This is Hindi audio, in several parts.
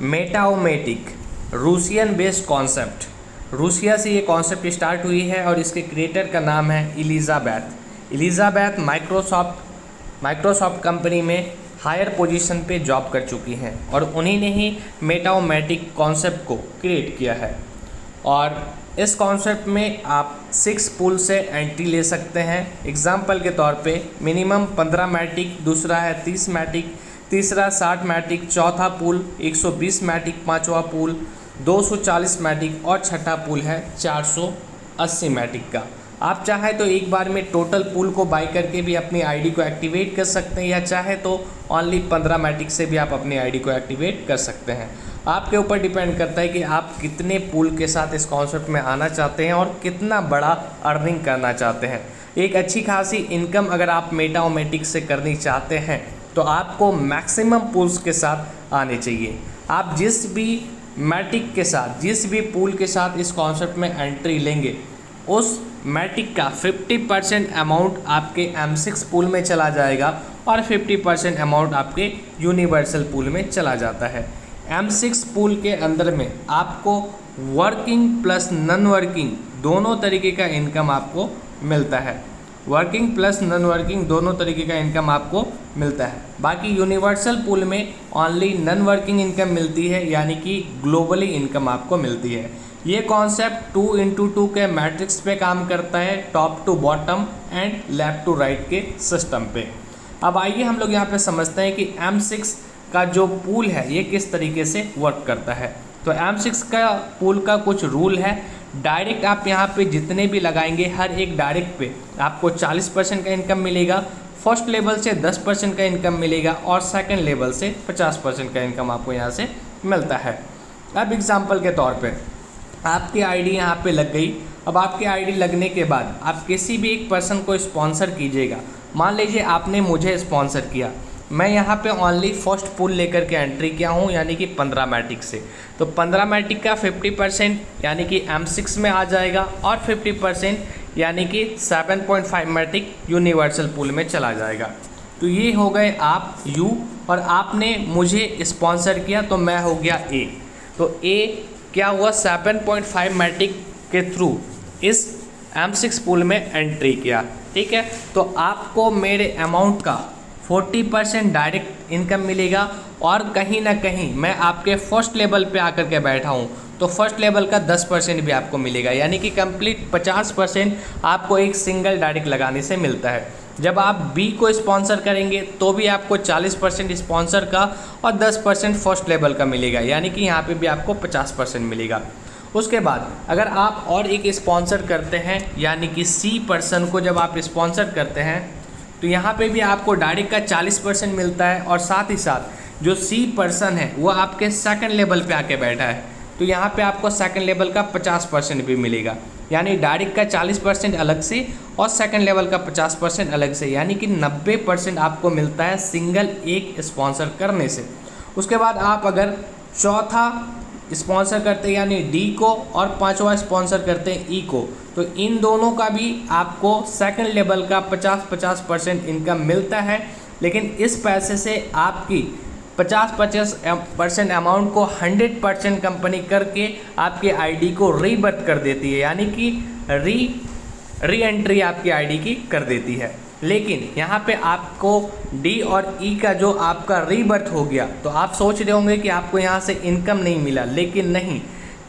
मेटाओमेटिक रूसियन बेस्ड कॉन्सेप्ट, रूसिया से ये कॉन्सेप्ट स्टार्ट हुई है और इसके क्रिएटर का नाम है एलिजाबेथ माइक्रोसॉफ्ट कंपनी में हायर पोजीशन पे जॉब कर चुकी हैं और उन्हीं ने ही मेटाओमेटिक कॉन्सेप्ट को क्रिएट किया है। और इस कॉन्सेप्ट में आप 6 पूल से एंट्री ले सकते हैं। एग्जाम्पल के तौर पे मिनिमम 15 मैटिक, दूसरा है 30 मैटिक, तीसरा 60 मैटिक, चौथा पूल 120 मैटिक, पाँचवा पूल 240 मैटिक और छठा पूल है 480 मैटिक का। आप चाहे तो एक बार में टोटल पूल को बाई करके भी अपनी आईडी को एक्टिवेट कर सकते हैं, या चाहे तो ओनली 15 मैटिक से भी आप अपनी आईडी को एक्टिवेट कर सकते हैं। आपके ऊपर डिपेंड करता है कि आप कितने पूल के साथ इस कॉन्सेप्ट में आना चाहते हैं और कितना बड़ा अर्निंग करना चाहते हैं। एक अच्छी खासी इनकम अगर आप मेटाओमेटिक से करनी चाहते हैं तो आपको मैक्सिमम पूल्स के साथ आने चाहिए। आप जिस भी मैटिक के साथ, जिस भी पूल के साथ इस कॉन्सेप्ट में एंट्री लेंगे, उस मैटिक का 50% अमाउंट आपके M6 पूल में चला जाएगा और 50% अमाउंट आपके यूनिवर्सल पूल में चला जाता है। M6 पूल के अंदर में आपको वर्किंग प्लस नॉन वर्किंग दोनों तरीके का इनकम आपको मिलता है। वर्किंग प्लस नॉन वर्किंग दोनों तरीके का इनकम आपको मिलता है। बाकी यूनिवर्सल पूल में ओनली नॉन वर्किंग इनकम मिलती है, यानी कि ग्लोबली इनकम आपको मिलती है। ये कॉन्सेप्ट 2x2 के मैट्रिक्स पे काम करता है, top to bottom and left to right के सिस्टम पे। अब आइए हम लोग यहाँ पे समझते हैं कि M6 का जो पूल है ये किस तरीके से वर्क करता है। तो M6 का पूल का कुछ रूल है। डायरेक्ट आप यहाँ पे जितने भी लगाएंगे हर एक डायरेक्ट पे आपको 40% का इनकम मिलेगा, फर्स्ट लेवल से 10% का इनकम मिलेगा और सेकंड लेवल से 50% का इनकम आपको यहाँ से मिलता है। अब एग्जांपल के तौर पे आपकी आईडी यहाँ पे लग गई। अब आपकी आईडी लगने के बाद आप किसी भी एक पर्सन को स्पॉन्सर कीजिएगा। मान लीजिए आपने मुझे स्पॉन्सर किया, मैं यहाँ पे ओनली फर्स्ट पूल लेकर के एंट्री किया हूँ, यानी कि 15 मैटिक से। तो 15 मैटिक का 50% यानी कि M6 में आ जाएगा और 50% यानी कि 7.5 मैटिक यूनिवर्सल पूल में चला जाएगा। तो ये हो गए आप U, और आपने मुझे स्पॉन्सर किया तो मैं हो गया A। तो A क्या हुआ, 7.5 मैटिक के थ्रू इस M6 पूल में एंट्री किया। ठीक है, तो आपको मेरे अमाउंट का 40% डायरेक्ट इनकम मिलेगा और कहीं ना कहीं मैं आपके फर्स्ट लेवल पे आकर के बैठा हूँ तो फर्स्ट लेवल का 10% भी आपको मिलेगा, यानी कि कंप्लीट 50% आपको एक सिंगल डायरेक्ट लगाने से मिलता है। जब आप B को स्पॉन्सर करेंगे तो भी आपको 40% स्पॉन्सर का और 10% फर्स्ट लेवल का मिलेगा, यानी कि यहाँ पे भी आपको 50% मिलेगा। उसके बाद अगर आप और एक स्पॉन्सर करते हैं, यानी कि C पर्सन को जब आप स्पॉन्सर करते हैं तो यहाँ पे भी आपको डायरेक्ट का 40% मिलता है, और साथ ही साथ जो C पर्सन है वो आपके सेकंड लेवल पे आके बैठा है तो यहाँ पे आपको सेकंड लेवल का 50% भी मिलेगा, यानी डायरेक्ट का 40% अलग से और सेकंड लेवल का 50% अलग से, यानी कि 90% आपको मिलता है सिंगल एक स्पॉन्सर करने से। उसके बाद आप अगर चौथा स्पॉन्सर करते हैं यानी D को और पांचवा स्पॉन्सर करते हैं E को, तो इन दोनों का भी आपको सेकंड लेवल का 50% इनकम मिलता है। लेकिन इस पैसे से आपकी 50% अमाउंट को 100% कंपनी करके आपके आईडी को रीबर्थ कर देती है, यानी कि री एंट्री आपकी आईडी की कर देती है। लेकिन यहाँ पे आपको D और E का जो आपका रीबर्थ हो गया, तो आप सोच रहे होंगे कि आपको यहाँ से इनकम नहीं मिला, लेकिन नहीं,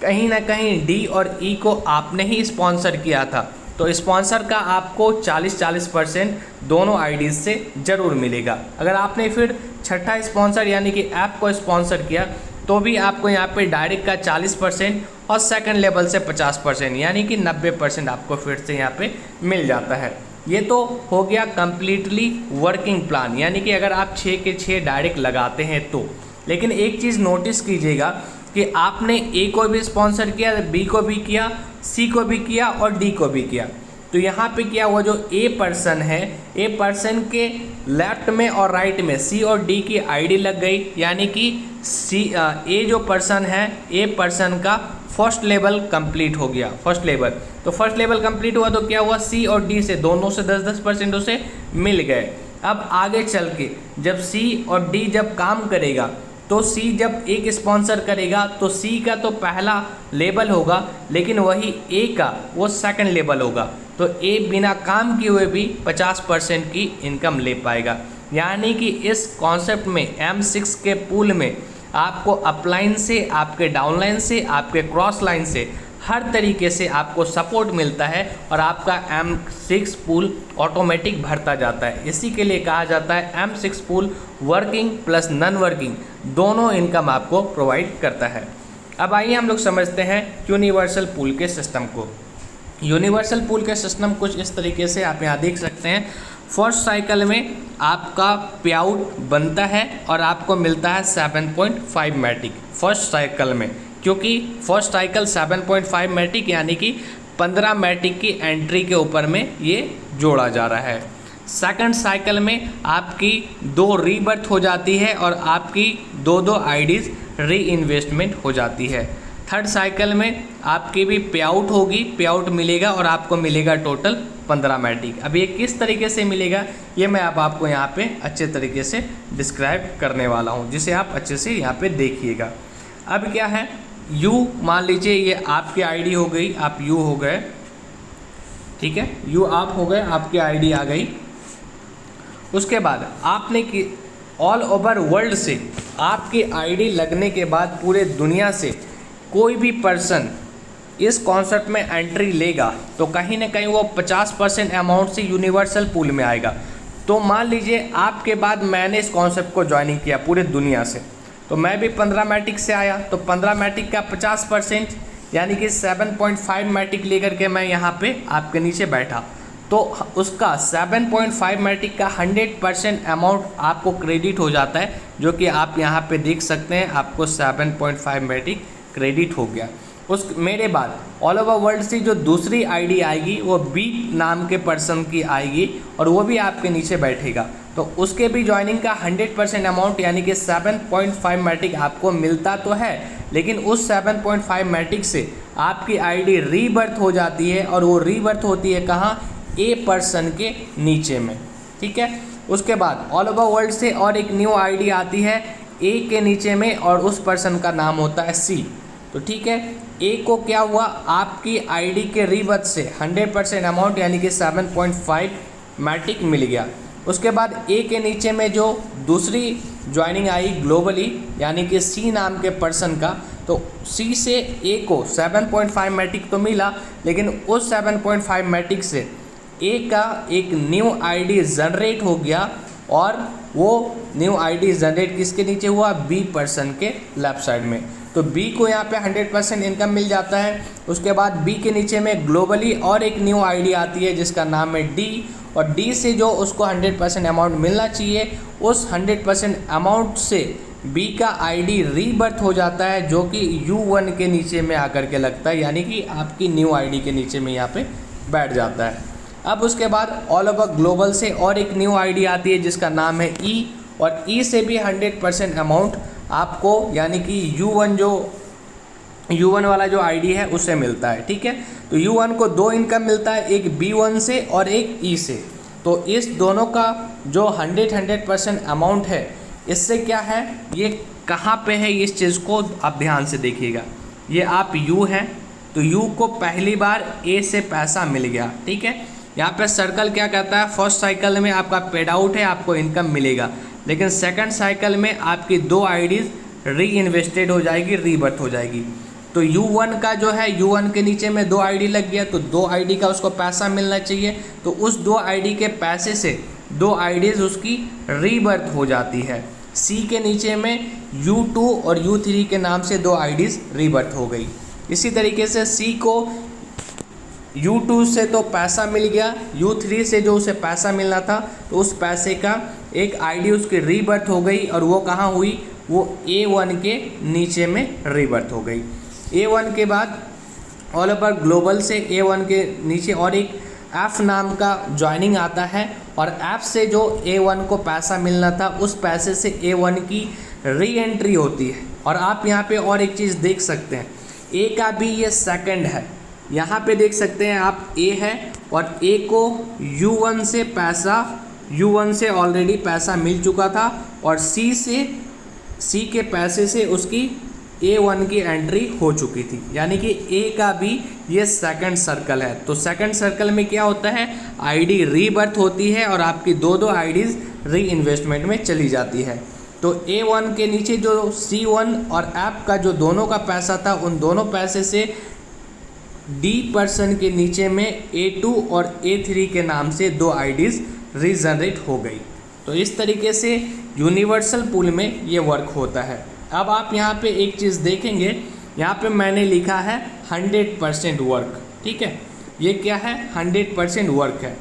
कहीं ना कहीं D और E को आपने ही स्पॉन्सर किया था, तो स्पॉन्सर का आपको 40% दोनों आईडीज से ज़रूर मिलेगा। अगर आपने फिर छठा स्पॉन्सर यानी कि ऐप को स्पॉन्सर किया तो भी आपको यहाँ पे डायरेक्ट का 40% और सेकंड लेवल से 50%, यानी कि 90% आपको फिर से यहाँ पे मिल जाता है। ये तो हो गया कम्प्लीटली वर्किंग प्लान, यानी कि अगर आप 6 के 6 डायरेक्ट लगाते हैं तो। लेकिन एक चीज़ नोटिस कीजिएगा कि आपने A को भी स्पॉन्सर किया, B को भी किया, C को भी किया और D को भी किया। तो यहाँ पे क्या हुआ, जो A पर्सन है, A पर्सन के लेफ्ट में और राइट में C और D की आईडी लग गई, यानी कि A जो पर्सन है, A पर्सन का फर्स्ट लेवल कंप्लीट हो गया। फर्स्ट लेवल, तो फर्स्ट लेवल कंप्लीट हुआ तो क्या हुआ, C और D से दोनों से 10% उसे मिल गए। अब आगे चल के जब C और D जब काम करेगा तो सी जब एक स्पॉन्सर करेगा तो सी का तो पहला लेवल होगा, लेकिन वही ए का वो सेकंड लेवल होगा। तो ए बिना काम किए हुए भी 50% की इनकम ले पाएगा। यानी कि इस कॉन्सेप्ट में M6 के पूल में आपको अपलाइन से, आपके डाउनलाइन से, आपके क्रॉस लाइन से हर तरीके से आपको सपोर्ट मिलता है और आपका M6 पूल ऑटोमेटिक भरता जाता है। इसी के लिए कहा जाता है M6 pool working plus non working दोनों इनकम आपको प्रोवाइड करता है। अब आइए हम लोग समझते हैं यूनिवर्सल पूल के सिस्टम को। यूनिवर्सल पूल के सिस्टम कुछ इस तरीके से आप यहाँ देख सकते हैं। फर्स्ट साइकिल में आपका पे आउट बनता है और आपको मिलता है 7.5 मैटिक फर्स्ट साइकिल में, क्योंकि फर्स्ट साइकिल 7.5 मैटिक यानी कि 15 मैटिक की एंट्री के ऊपर में ये जोड़ा जा रहा है। सेकंड साइकिल में आपकी 2 रीबर्थ हो जाती है और आपकी 2 आईडीज़ री इन्वेस्टमेंट हो जाती है। थर्ड साइकिल में आपकी भी पे आउट होगी, पे आउट मिलेगा और आपको मिलेगा टोटल 15 मैटिक। अब ये किस तरीके से मिलेगा ये मैं अब आपको यहाँ पे अच्छे तरीके से डिस्क्राइब करने वाला हूँ, जिसे आप अच्छे से यहाँ पे देखिएगा। अब क्या है, यू मान लीजिए ये आपकी आईडी हो गई, आप यू हो गए, ठीक है, यू आप हो गए, आपकी आईडी आ गई। उसके बाद आपने कि ऑल ओवर वर्ल्ड से आपकी आईडी लगने के बाद पूरे दुनिया से कोई भी पर्सन इस कॉन्सेप्ट में एंट्री लेगा तो कहीं ना कहीं वो 50% अमाउंट से यूनिवर्सल पूल में आएगा। तो मान लीजिए आपके बाद मैंने इस कॉन्सेप्ट को ज्वाइनिंग किया पूरे दुनिया से, तो मैं भी 15 मैटिक से आया, तो 15 मैटिक का 50% यानी कि 7.5 मैटिक लेकर के मैं यहाँ पे आपके नीचे बैठा, तो उसका 7.5 मैटिक का 100% अमाउंट आपको क्रेडिट हो जाता है, जो कि आप यहाँ पे देख सकते हैं। आपको 7.5 मैटिक क्रेडिट हो गया। उस मेरे बाद ऑल ओवर वर्ल्ड से जो दूसरी आईडी आएगी वो बी नाम के पर्सन की आएगी और वो भी आपके नीचे बैठेगा, तो उसके भी ज्वाइनिंग का 100% अमाउंट यानी कि 7.5 मैटिक आपको मिलता तो है, लेकिन उस 7.5 मैटिक से आपकी आईडी रीबर्थ हो जाती है और वो रीबर्थ होती है कहाँ, ए पर्सन के नीचे में, ठीक है। उसके बाद ऑल ओवर वर्ल्ड से और एक न्यू आईडी आती है ए के नीचे में और उस पर्सन का नाम होता है सी। तो ठीक है, ए को क्या हुआ, आपकी आईडी के रीबर्थ से 100% अमाउंट यानी कि 7.5 मैटिक मिल गया। उसके बाद ए के नीचे में जो दूसरी ज्वाइनिंग आई ग्लोबली यानी कि सी नाम के पर्सन का, तो सी से ए को 7.5 मैटिक तो मिला, लेकिन उस 7.5 मैटिक से ए का एक न्यू आईडी जनरेट हो गया और वो न्यू आईडी जनरेट किसके नीचे हुआ, बी पर्सन के लेफ्ट साइड में। तो बी को यहाँ पे 100% इनकम मिल जाता है। उसके बाद बी के नीचे में ग्लोबली और एक न्यू आईडी आती है जिसका नाम है डी, और डी से जो उसको 100% अमाउंट मिलना चाहिए उस 100% अमाउंट से बी का आईडी रीबर्थ हो जाता है, जो कि U1 के नीचे में आकर के लगता है, यानी कि आपकी न्यू आईडी के नीचे में यहाँ पे बैठ जाता है। अब उसके बाद ऑल ओवर ग्लोबल से और एक न्यू आईडी आती है जिसका नाम है ई, और ई से भी 100% अमाउंट आपको यानी कि U1 वाला जो आईडी है उससे मिलता है, ठीक है। तो U1 को 2 इनकम मिलता है, एक B1 से और एक E से। तो इस दोनों का जो 100% अमाउंट है, इससे क्या है, ये कहाँ पे है, इस चीज़ को आप ध्यान से देखिएगा। ये आप U हैं तो U को पहली बार A से पैसा मिल गया, ठीक है। यहाँ पे सर्कल क्या कहता है, फर्स्ट साइकिल में आपका पेड आउट है, आपको इनकम मिलेगा, लेकिन सेकंड साइकिल में आपकी 2 आईडीज़ री इन्वेस्टेड हो जाएगी, रीबर्थ हो जाएगी। तो U1 का जो है, U1 के नीचे में 2 आईडी लग गया, तो 2 आईडी का उसको पैसा मिलना चाहिए, तो उस 2 आईडी के पैसे से 2 आईडीज़ उसकी रीबर्थ हो जाती है। C के नीचे में U2 और U3 के नाम से 2 आईडीज़ रीबर्थ हो गई। इसी तरीके से C को U2 से तो पैसा मिल गया, U3 से जो उसे पैसा मिलना था तो उस पैसे का एक आईडी उसकी रीबर्थ हो गई, और वो कहाँ हुई, वो A1 के नीचे में रीबर्थ हो गई। A1 के बाद ऑल ओवर ग्लोबल से A1 के नीचे और एक F नाम का ज्वाइनिंग आता है, और F से जो A1 को पैसा मिलना था उस पैसे से A1 की री एंट्री होती है। और आप यहाँ पे और एक चीज़ देख सकते हैं, A का भी ये सेकंड है, यहाँ पे देख सकते हैं आप A है, और A को U1 से ऑलरेडी पैसा मिल चुका था, और C से सी के पैसे से उसकी A1 की एंट्री हो चुकी थी, यानी कि A का भी ये सेकंड सर्कल है। तो सेकंड सर्कल में क्या होता है, आईडी रीबर्थ होती है और आपकी दो आईडीज री इन्वेस्टमेंट में चली जाती है। तो A1 के नीचे जो C1 और ऐप का जो दोनों का पैसा था, उन दोनों पैसे से D% के नीचे में A2 और A3 के नाम से 2 आईडीज रीजनरेट हो गई। तो इस तरीके से यूनिवर्सल पूल में ये वर्क होता है। अब आप यहाँ पे एक चीज़ देखेंगे, यहाँ पे मैंने लिखा है 100% वर्क, ठीक है, ये क्या है, 100% वर्क है।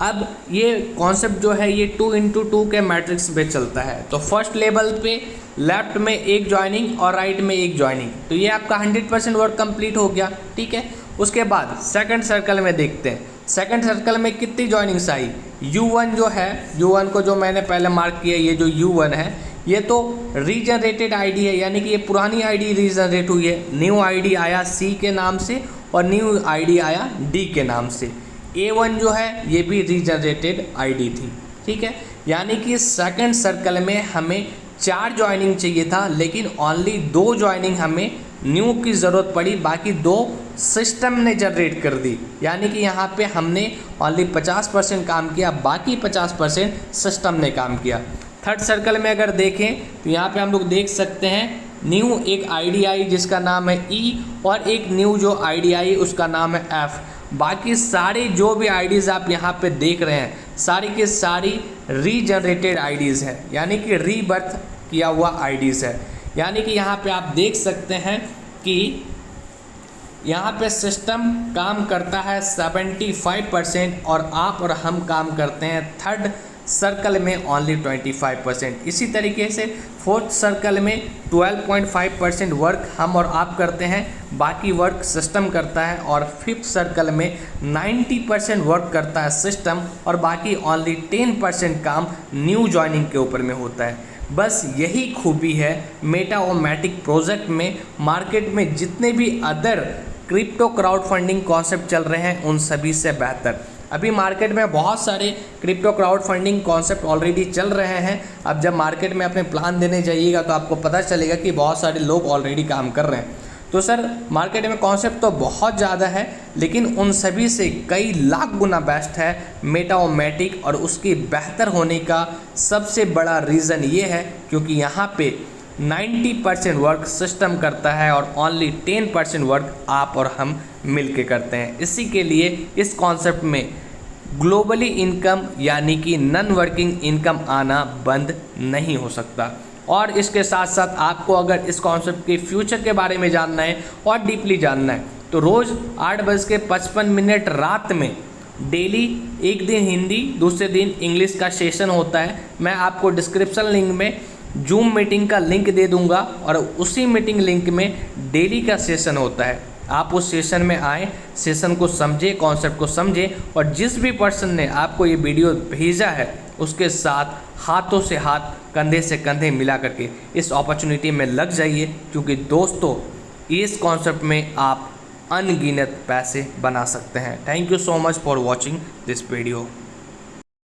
अब ये कॉन्सेप्ट जो है ये 2 into 2 के मैट्रिक्स पे चलता है। तो फर्स्ट लेवल पे लेफ्ट में एक ज्वाइनिंग और राइट में एक ज्वाइनिंग, तो ये आपका 100% वर्क कंप्लीट हो गया, ठीक है। उसके बाद सेकंड सर्कल में देखते हैं, सेकंड सर्कल में कितनी ज्वाइनिंग्स आई। U1 जो है, U1 को जो मैंने पहले मार्क किया, ये जो U1 है ये तो रीजनरेटेड आईडी है, यानी कि ये पुरानी आईडी रीजनरेट हुई है। न्यू आईडी आया C के नाम से और न्यू आईडी आया D के नाम से। A1 जो है ये भी रीजनरेटेड आईडी थी, ठीक है। यानी कि सेकंड सर्कल में हमें 4 ज्वाइनिंग चाहिए था, लेकिन ओनली 2 ज्वाइनिंग हमें न्यू की ज़रूरत पड़ी, बाकी 2 सिस्टम ने जनरेट कर दी। यानी कि यहाँ पे हमने ओनली 50% काम किया, बाकी 50% सिस्टम ने काम किया। थर्ड सर्कल में अगर देखें तो यहाँ पे हम लोग देख सकते हैं न्यू एक आईडी आई जिसका नाम है E और एक न्यू जो आईडी आई उसका नाम है F। बाकी सारे जो भी आईडीज़ आप यहाँ पे देख रहे हैं सारी की सारी रीजनरेटेड आईडीज़ हैं, यानी कि रीबर्थ किया हुआ आईडीज़ है। यानी कि यहाँ पे आप देख सकते हैं कि यहाँ पे सिस्टम काम करता है 75% और आप और हम काम करते हैं थर्ड सर्कल में ओनली 25%। इसी तरीके से फोर्थ सर्कल में 12.5% वर्क हम और आप करते हैं, बाकी वर्क सिस्टम करता है। और फिफ्थ सर्कल में 90% वर्क करता है सिस्टम और बाकी ओनली 10% काम न्यू ज्वाइनिंग के ऊपर में होता है। बस यही खूबी है मेटाओमैटिक प्रोजेक्ट में। मार्केट में जितने भी other crypto crowd funding concept चल रहे हैं उन सभी से बेहतर। अभी मार्केट में बहुत सारे crypto crowd funding concept already चल रहे हैं। अब जब मार्केट में अपने प्लान देने जाइएगा तो आपको पता चलेगा कि बहुत सारे लोग ऑलरेडी काम कर रहे हैं। तो सर मार्केट में कॉन्सेप्ट तो बहुत ज़्यादा है, लेकिन उन सभी से कई लाख गुना बेस्ट है मेटाओमैटिक। और उसकी बेहतर होने का सबसे बड़ा रीज़न ये है क्योंकि यहाँ पे 90% वर्क सिस्टम करता है और ओनली 10% वर्क आप और हम मिल के करते हैं। इसी के लिए इस कॉन्सेप्ट में ग्लोबली इनकम यानी कि नॉन वर्किंग इनकम आना बंद नहीं हो सकता। और इसके साथ साथ आपको अगर इस कॉन्सेप्ट के फ्यूचर के बारे में जानना है और डीपली जानना है तो रोज़ 8:55 रात में डेली एक दिन हिंदी दूसरे दिन इंग्लिश का सेशन होता है। मैं आपको डिस्क्रिप्शन लिंक में जूम मीटिंग का लिंक दे दूंगा और उसी मीटिंग लिंक में डेली का सेशन होता है। आप उस सेशन में आए, सेशन को समझे, कॉन्सेप्ट को समझे और जिस भी पर्सन ने आपको ये वीडियो भेजा है उसके साथ हाथों से हाथ कंधे से कंधे मिला करके इस अपॉर्चुनिटी में लग जाइए, क्योंकि दोस्तों इस कॉन्सेप्ट में आप अनगिनत पैसे बना सकते हैं। Thank you so much for watching this video.